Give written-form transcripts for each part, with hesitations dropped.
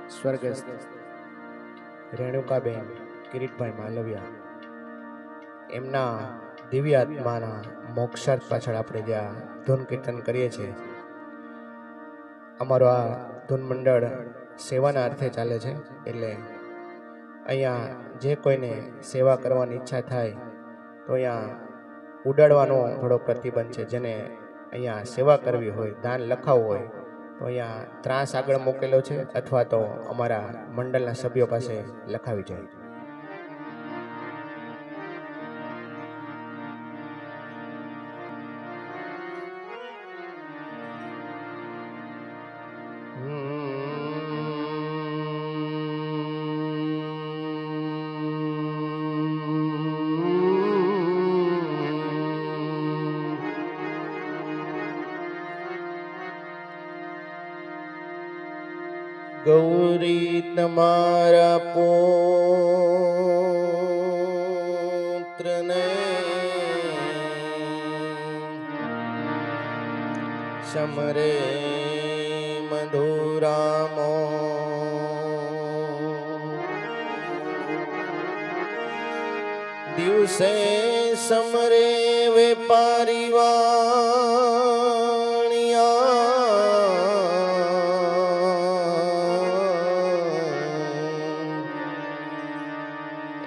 સ્વર્ગસ્થ રેણુકાબેન કિરીટભાઈ માલવિયા એમના દિવ્ય આત્માના મોક્ષાર્થ પાછળ આપણે જ્યાં ધૂન કીર્તન કરીએ છીએ, અમારો આ ધૂન મંડળ સેવાના અર્થે ચાલે છે. એટલે અહીંયા જે કોઈને સેવા કરવાની ઈચ્છા થાય તો અહીંયા ઉડાડવાનો થોડો પ્રતિબંધ છે. જેને અહીંયા સેવા કરવી હોય, દાન લખાવવું હોય તો અહીંયા ત્રાસ આગળ મૂકેલો છે, અથવા તો અમારા મંડળના સભ્યો પાસે લખાવી જાય. ગૌરી તમારા પુત્રને સમરે મધુરામો દિવસે સમરે વેપારી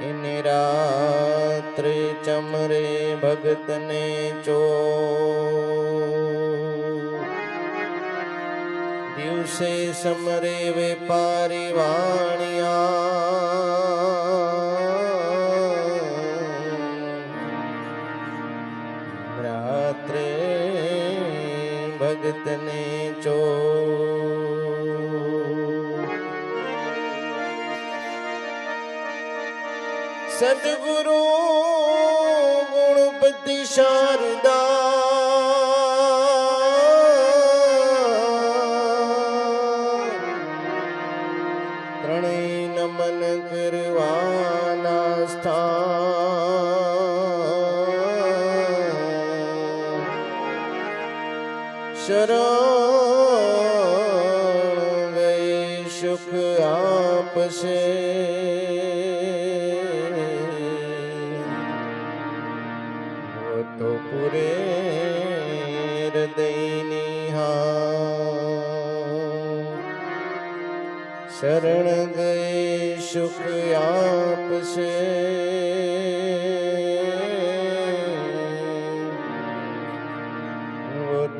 એને રાત્રે ચમરે ભગતને ચો દિવસે સમરે વેપારી વાણિયા રાત્રે ભગતને ચો સદગુરુ ગુણપતિ શારદા ત્રણેય નમન કરવાના સ્થાન શરણ ગયે સુખ આપશે તો પૂરે હૃદયની શરણ ગયે સુખ આપશે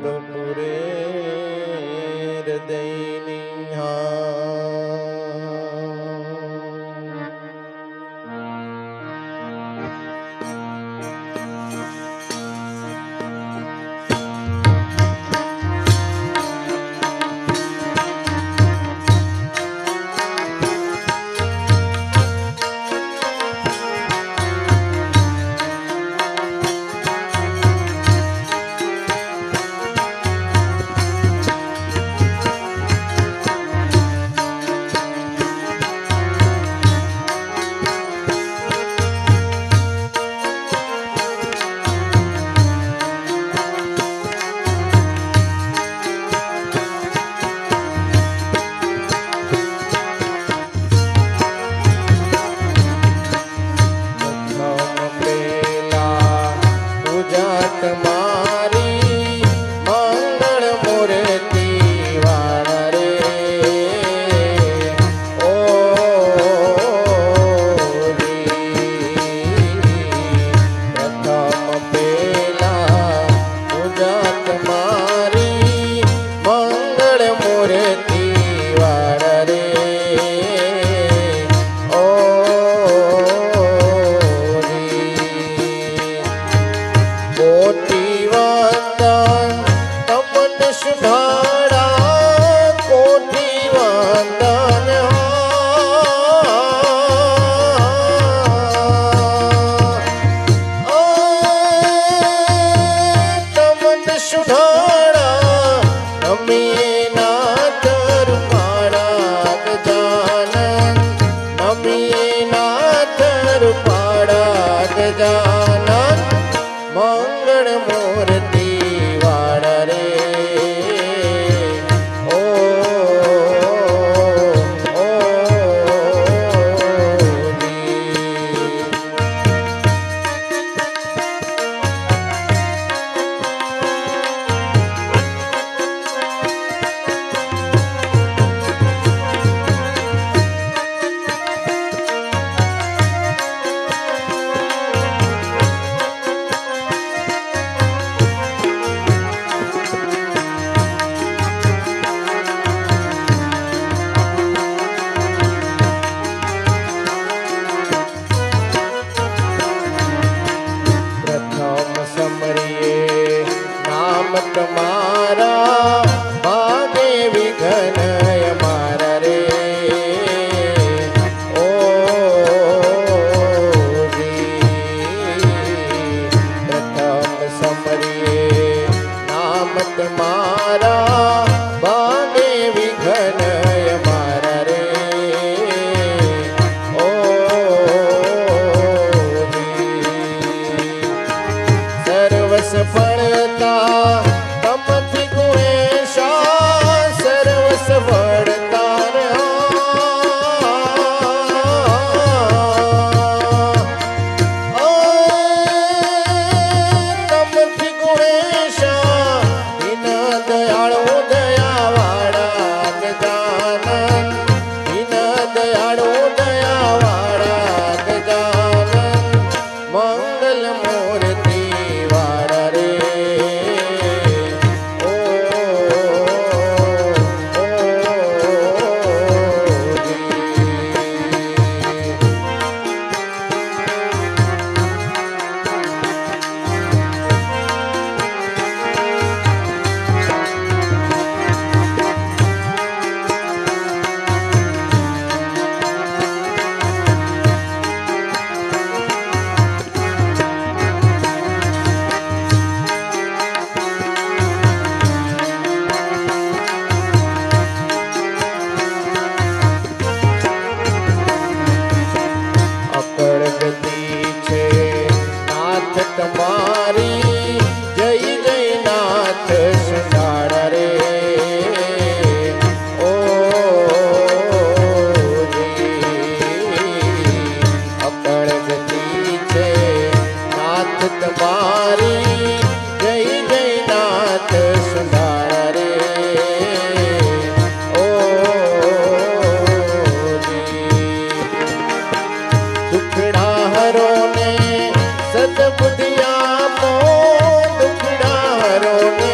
તો પૂરે હૃદયની ગજાનન દીન દયાળુ દયાવાળા ગજાનન મંગલ મૂર્તિ વાળા રે તમારી જય જય નાથ સુંડાળા રે ઓ અકળ ગતિ છે નાથ તમારી જય જય નાથ સુંડાળા રે ઓ દુખડા હરો ને સદબુદ્ધિ આપો દુખડા હરો ને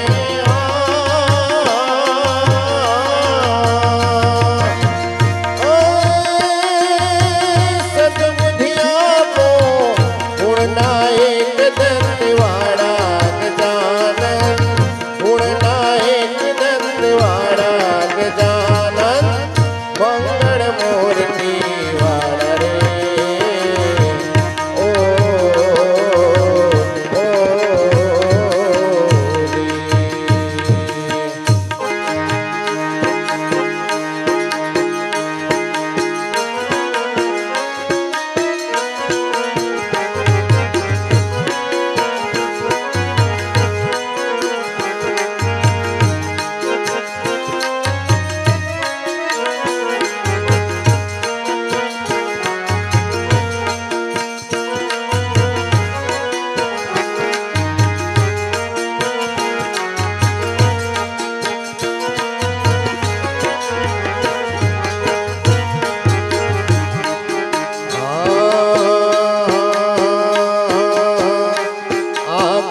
સદબુદ્ધિ આપો ગુણના એક દંતવાળા ગજાનન ગુણના એક દંતવાળા ગજાનન મંગળ મૂર્તિ વાળા રે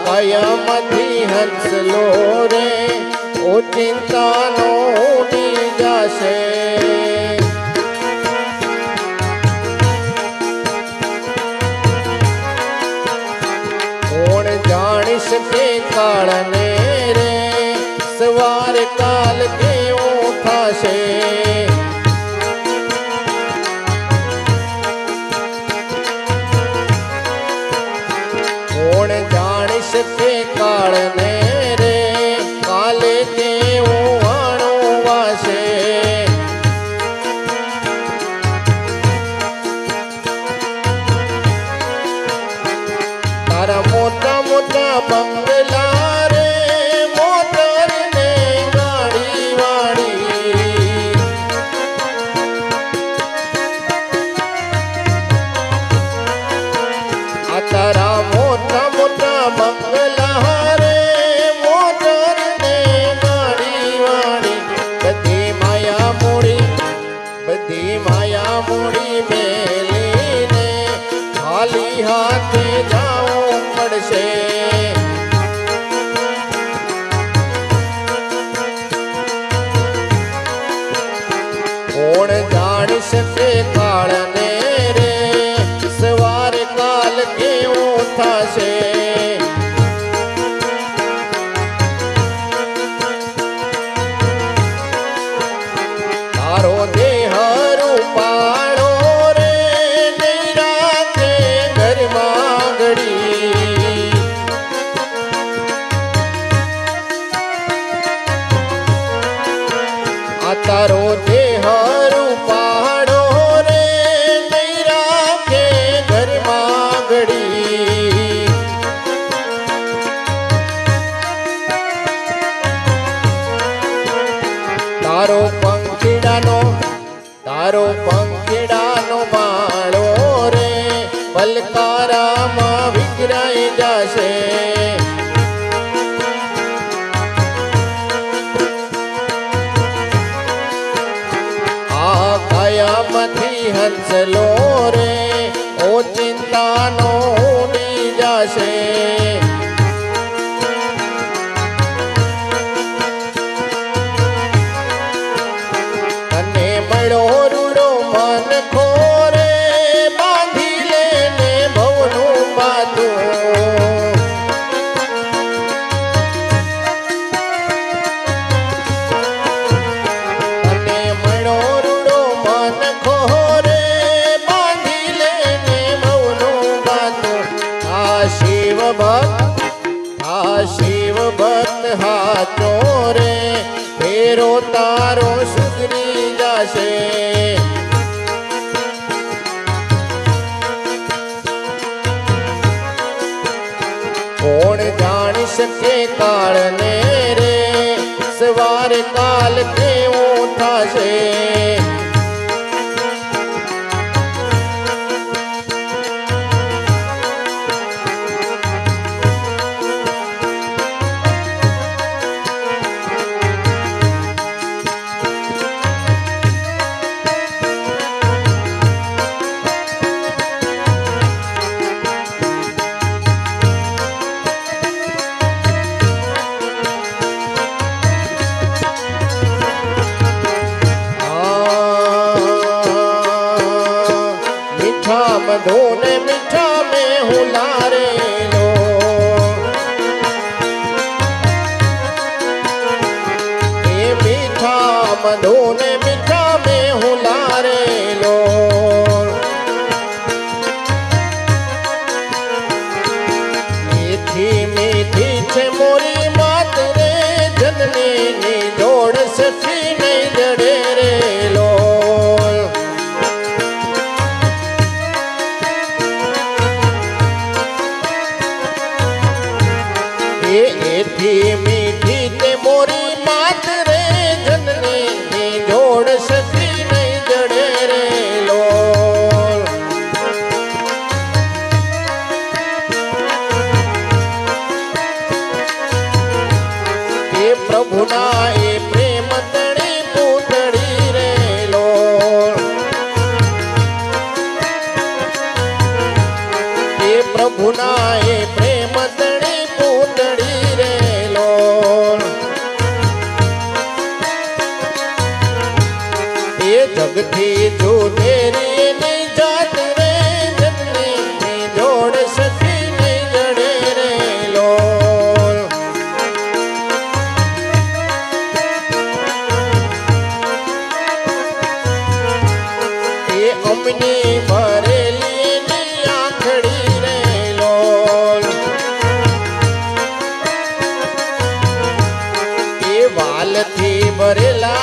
કાયામાંથી હંસલો રે ઓ ચિંતાનો ઉડી જશે કોણ જાણી શકે કાળને રે સવાર કાલ કેવું થશે કોણ જાણી શકે કાળને રે કાલે કેવું વાણું વાશે તારા મોટા મોટા બંગલા રે મોટર ને ગાડી વાળી આ તારા મોટા મોટા બંગલા રે મોટર ને ગાડી વાળી બધી માયા મૂડી મેલીને ખાલી હાથે જાવું પડશે કોણ જાણી શકે કાળને રે સવાર કાલ કેવું થશે તારો દેહ રૂપાળો રે નિરાતે ઘરમાં ઘડી આ તારો દેહ રૂપાળો રે નિરાતે ઘરમાં ઘડી તારો પંખીડાનો માળો રે પલકારામાં વિખરાઈ જશે માયામાંથી હંસલો રે ઓ ચિંતાનો ઉડી જશે અને મળ્યો રૂડો મન ખોરે બાંધી લેને ભવનું બાંધું અને મળ્યો રૂડો મન ખોરે બાંધી લેને ભવનું બાંધું આ શિવ ભક્ત હાચો રે ફેરો તારો સુધરી જશે કોણ જાણી શકે કાળને રે સવારે કાલ કેવું થશે मधु ने मीठा में हुलारे लो ये मीठा मधु ने मीठा में हुलारे लो मीठी मीठी छे मोरी मात रे जननी नी जोड़ सखी नहीं जड़े रे लो मीठी मीठी ते मोरी मात रे जननी नी जोड़ सकी नहीं जड़े रे लो ये प्रभु ना ये प्रेम तड़ी पूतड़ी रे लो ये प्रभु ना ये प्रेम तड़ी पूतड़ी जगती जो तेरी नहीं जात रे जननी नी जोड़ सकी नहीं जड़े रे लो ये अमनी भरेली नी आखड़ी रे लो ये वाल थी भरेला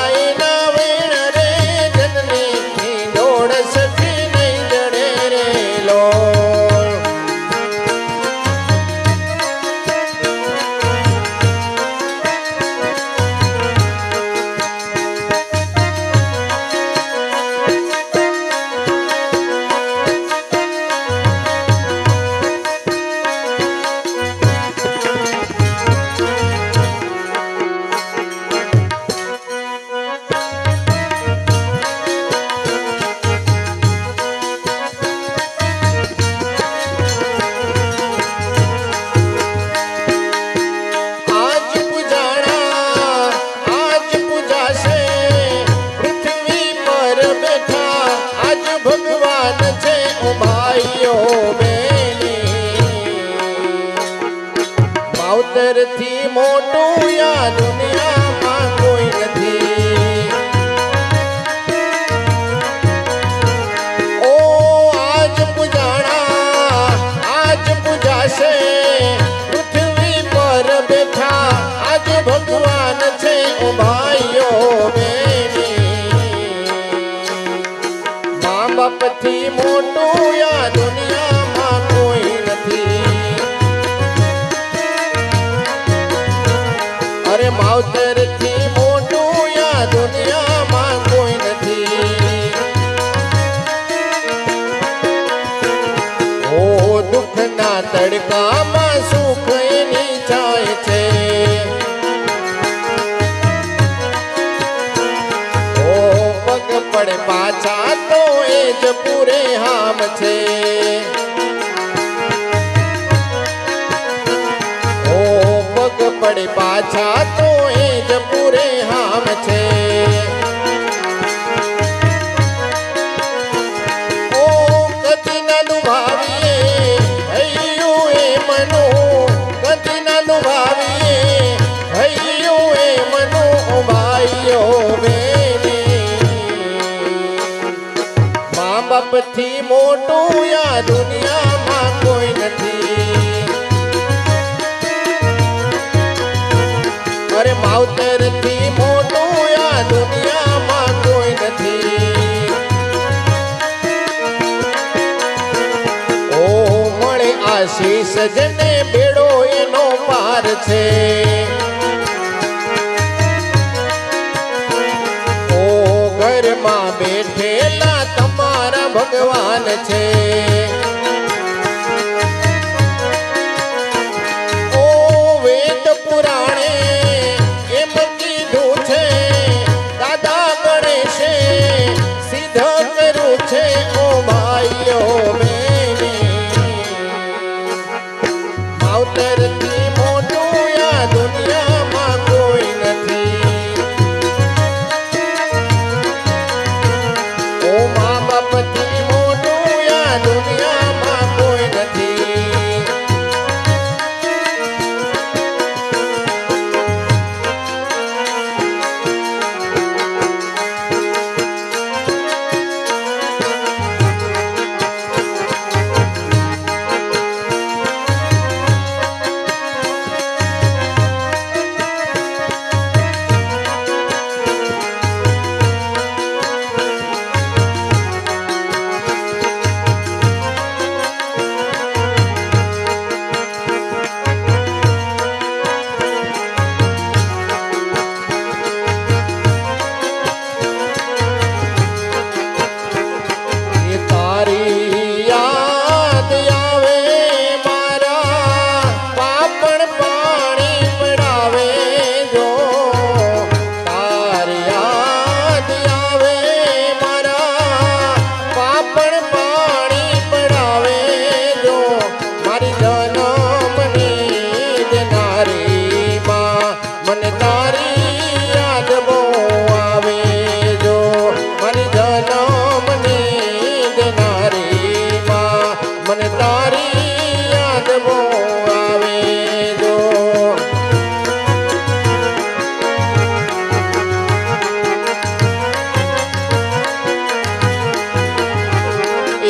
માવતરથી મોટું યા દુનિયામાં કોઈ નથી ઓ આજ પૂજાણા આજ પૂજાશે પૃથ્વી પર બેઠા આજ ભગવાન છે ઓ ભાઈઓ બેની મા બાપથી મોટું યા દુનિયામાં કોઈ નથી માવતરથી મોટું યા દુનિયામાં કોઈ નથી ઓ દુઃખના તડકામાં સુખ એની છાય છે ઓ પગ પડે પાછા તો એ જ પૂરે હામ છે. ઓ પગ પડે પાછા તો એ જ પૂરે હામ છે. ઓ કદી ના દુભાવીએ હૈયું એ મનું, કદી ના દુભાવીએ હૈયું એ મનું ભાઈઓ બાપથી મોટું યા દુનિયામાં કોઈ નથી. અરે માવતરથી મોટું યા દુનિયામાં કોઈ નથી. ઓ મળે આશીષ જને બેડો એનો પાર છે. ઓ ઘરમાં બેઠેલા તમારા ભગવાન છે. ઓ વેદ પુરાણે એમ કીધું છે, દાદા ગણેશે સિદ્ધ કર્યું છે. ઓ ભાઈઓ માવતરથી મોટું યા દુનિયામાં કોઈ નથી. ઓ મા બાપથી મોટું યા દુનિયામાં કોઈ નથી.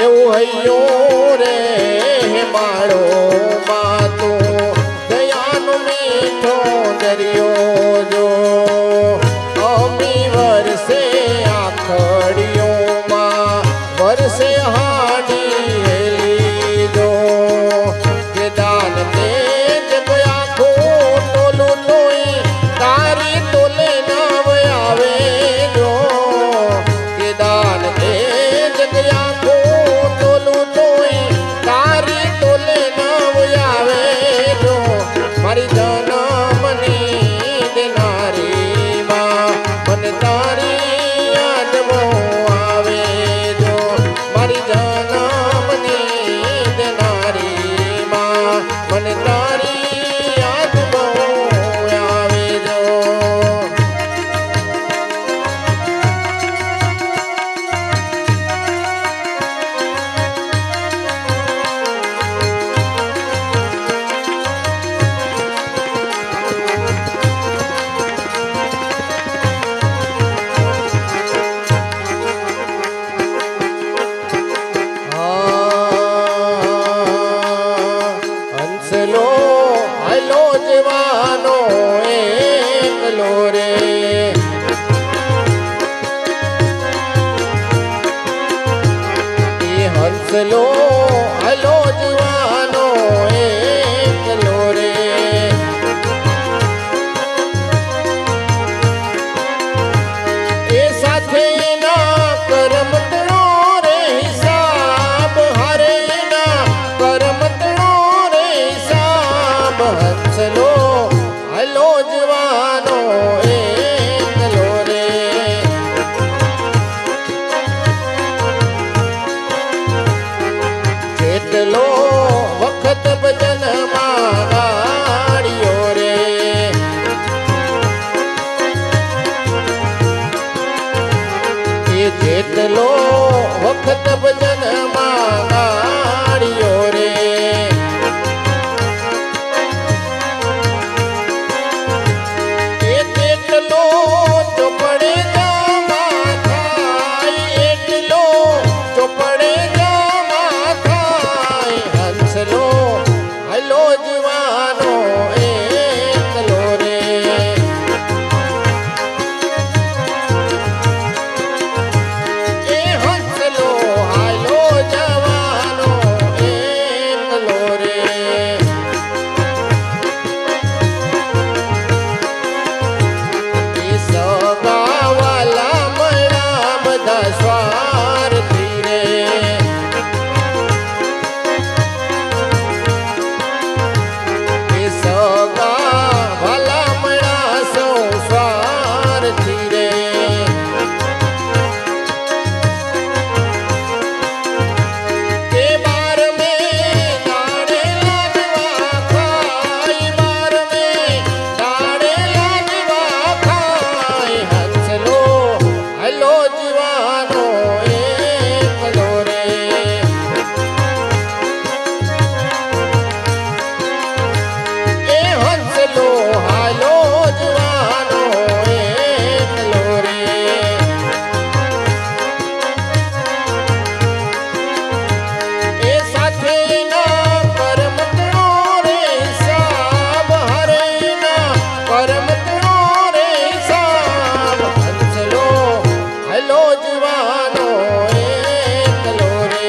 એવું હૈયો રે માળો માતો દયાનો મીઠો દરિયો જો અમી વરસે આખડીઓમાં વરસે હાડી હેલી જો કે દાન તે જગ્યા ખોટોલું તોય તારી તોલે નાવ આવે જો કે દાન તે જગ્યા મારી જન્મની દેનારી માં મને તારી યાદ બહુ આવે જો. મારી જન્મની દેનારી માં મને તારી યાદ બહુ આવે જો. હંસલો હલો જીવાનો એકલો રે. એ સાથે ના કરમ તણો રે હિસાબ, હારે ના કરમ તણો રે હિસાબ. હંસલો હલો જીવાનો એકલો રે. એટલો વખત ભજનમાં ગાડ્યો રે એટલો ચોપડે જામાં થાય એટલો ચોપડે જામાં થાય હંસલો હલો જીવાનો એકલો રે એ હંસલો હાલો જવાનો એકલો રે એ સગાવાલા મળ્યા બધા સ્વાર્થી રે એ સગાવાલા મળ્યા સૌ સ્વાર્થી રે એ બાર મે દાડે લાગવા ખાય બાર મે દાડે લાગવા ખાય હંસલો હલો જીવાનો એકલો રે એ હંસલો હાલો જીવાનો એકલો રે એ સાથેના પરમતણો રે સાબ હરેના પરમતણો રે સાબ હંસલો હલો જીવાનો એકલો રે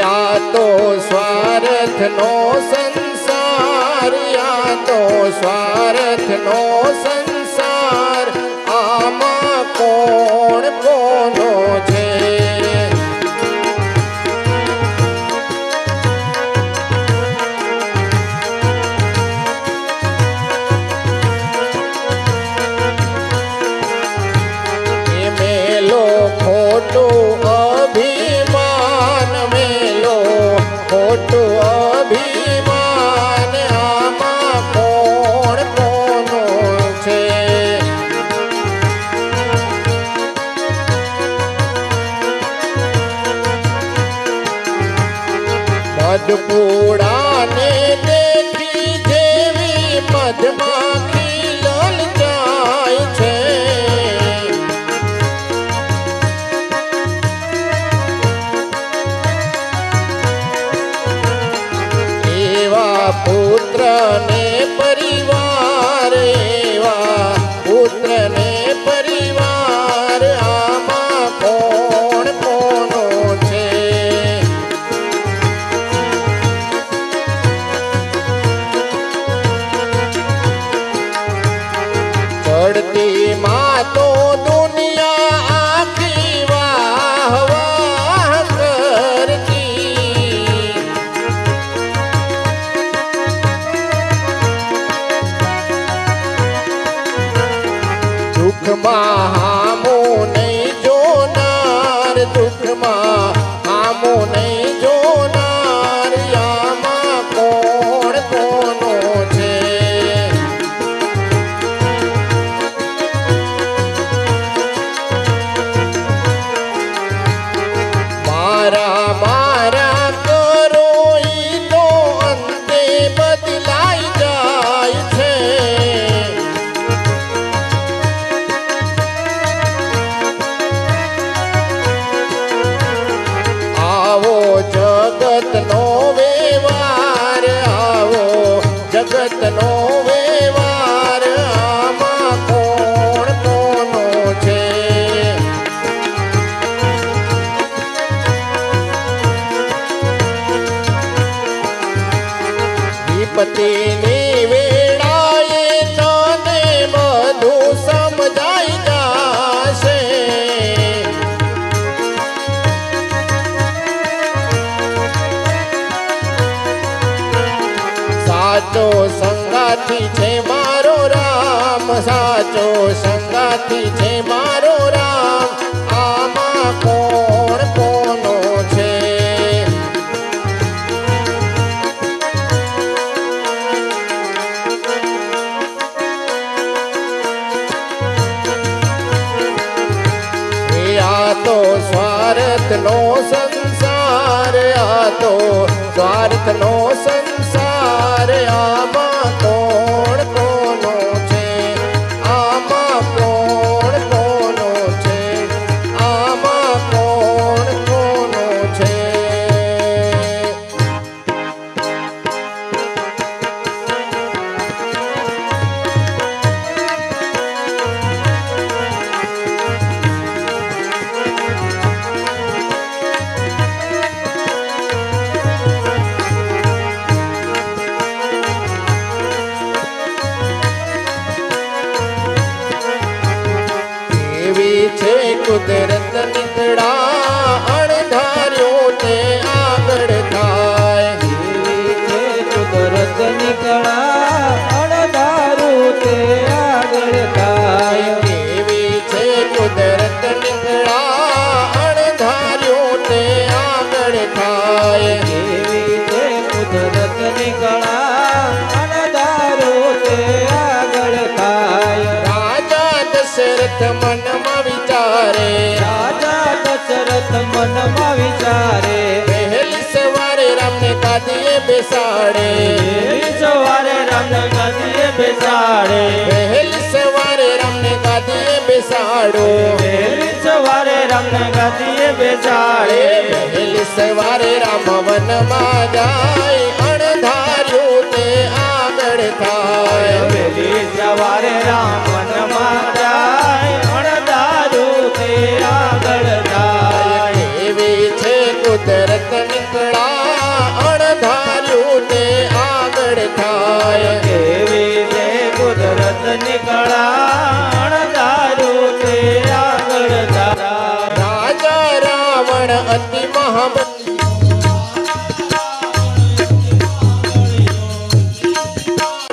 આ તો સ્વાર્થનો સંસાર આ તો સ્વાર્થનો સંસાર આમાં કોણ કોનો છે એ મેલો ખોટું અભિમાન મેલો ખોટું અભિમાન આમાં કોણ કોનો છે મધપૂડાને દેખી જેવી મધમાખી લલચાય છે એવા પુત્રને પરિવાર એવા પુત્રને પરિવાર આમાં કોણ કોનો છે ચડતી માં તો દુનિયા આખી વાહ વાહ કરતી દુઃખમાં હામો નહીં જોનાર દુઃખમાં હામો નહીં જોનાર આમાં કોણ કોનો છે મારા મારા કરો ઈ તો અંતે બદલાઈ જાય છે આવો જગત સંગાથી છે મારો રામ, સાચો સંગાથી છે મારો રામ, આમાં કોણ કોનો છે? આ તો સ્વાર્થનો સંસાર, આ તો સ્વાર્થનો સંસાર, આમાં કોણ કોનો છે? આમાં કોણ કોનો છે? આમાં કોણ કોનો છે? છે કુદરત નીકળા અણધાર્યો તે આગળ થાય, છે કુદરત નીકળા અણધારું તે આગળ થાય. કેવી છે કુદરત નીકળા અણધાર્યો તે આગળ થાય, એવી છે કુદરત નીકળા અણધારું તે આગળ થાય. રાજા દશરથ મનમાં વિચારે, રાજા દશરથ મનમાં વિચારે, વહેલી સવારે રામને ગાદીએ બેસાડે, વહેલી સવારે રામને ગાદીએ બેસાડે, વહેલી સવારે રામને ગાદીએ બેસાડો, વહેલી સવારે રામને ગાદીએ બેસાડે, વહેલી સવારે રામ વનમાં જાય, અણધાર્યું તે આગળ થાય, વહેલી સવારે રામ વનમાં જાય, અણધારું તે આગળ જાય. એવી છે કુદરત નીકળા અણધાર્યું તે આગળ થાય, કેવી છે કુદરત નીકળા અણધારું તે આગળ જાય. રાજા રાવણ અતિ મહાબલી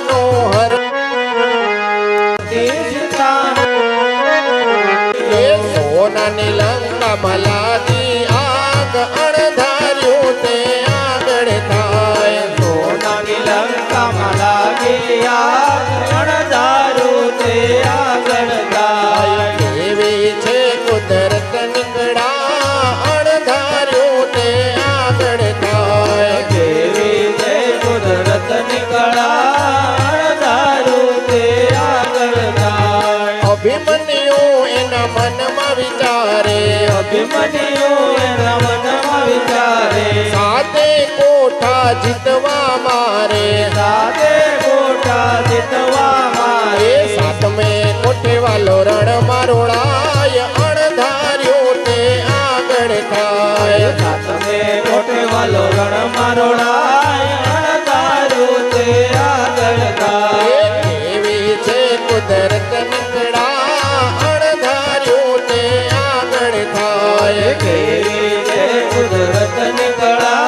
મનોહર એ સોનાની લંકામાં લાગી આગ, અણધાર્યું તે આગળ થાય, સોનાની લંકામાં લાગી આગ, અણધારું તે આગળ જાય. એવી છે કુદરત નીકળા અણધાર્યું તે આગળ થાય, કેવી છે કુદરત નીકળા અણધારું તે આગળ જાય. અભિમન્યુ એના મનમાં વિચારે, અભિમન્યુ એના મનમાં વિચારે, સાતે કોઠા જીતવા મારે, સાતે કોઠા જીતવા મારે, સાતમે કોઠે વાલો રણ મારોડાય, અણધાર્યું તે આગળ થાય, સાતમે કોઠે વાલો રણ મારોડાય, અણધારું તે આગળ થાય. કેવી છે કુદરત નીકળા અણધાર્યું તે આગળ થાય, કેવી છે કુદરત નીકળા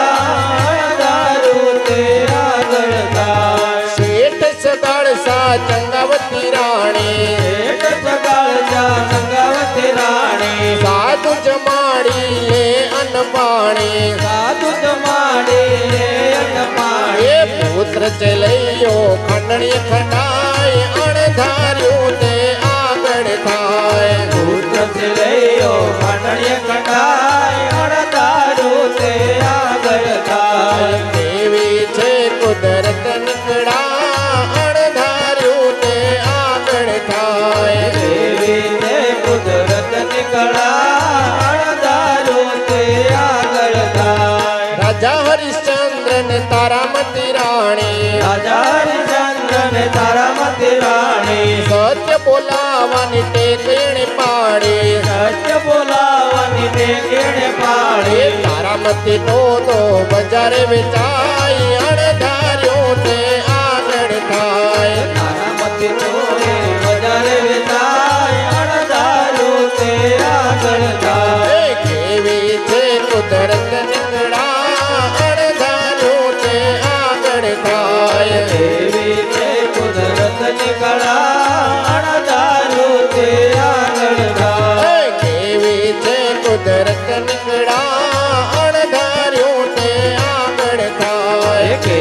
અણધારું તે આગળ થાય. શેઠ સગાળસા ચંગાવતી રાણી, એક સગાળજા ગંગાવતી રાણી, સાધુ જમાડી લે અન્ન પાણી, સાધુ જમાડી લે અન્ન પાણી. એ પુત્ર ચલૈયો ખંડણી ખંડાય, અણધાર્યું તે આગળ થાય, પુત્ર સિલૈયો ખંડણીય ખંડાય, અણધારું તે આગળ થાય. કેવી છે કુદરત નીકળા અણધાર્યું તે આગળ થાય, એવી છે કુદરત નીકળા અણધારું તે આગળ થાય. રાજા હરિશ્ચંદ્ર ને તારામતી રાણી, રાજા હરિચંદ્ર ને તારામતી રાણી, સત્ય બોલાવાની ટેક એણે પાડી, સત્ય બોલાવાની તે કેણે પાડી. તારામતી તો બજારે વેચાય, અણધાર્યું તે આગળ થાય, તારામતી તોરે બજારે વેચાય, અણધારું તે આગળ થાય. કેવી છે કુદરત નીકળા અણધાર્યું તે આગળ થાય, એવી છે કળા અણધાર્યું તે આગળ થાય એ કેવી છે કુદરત નીકળા અણધાર્યું તે આગળ થાય કે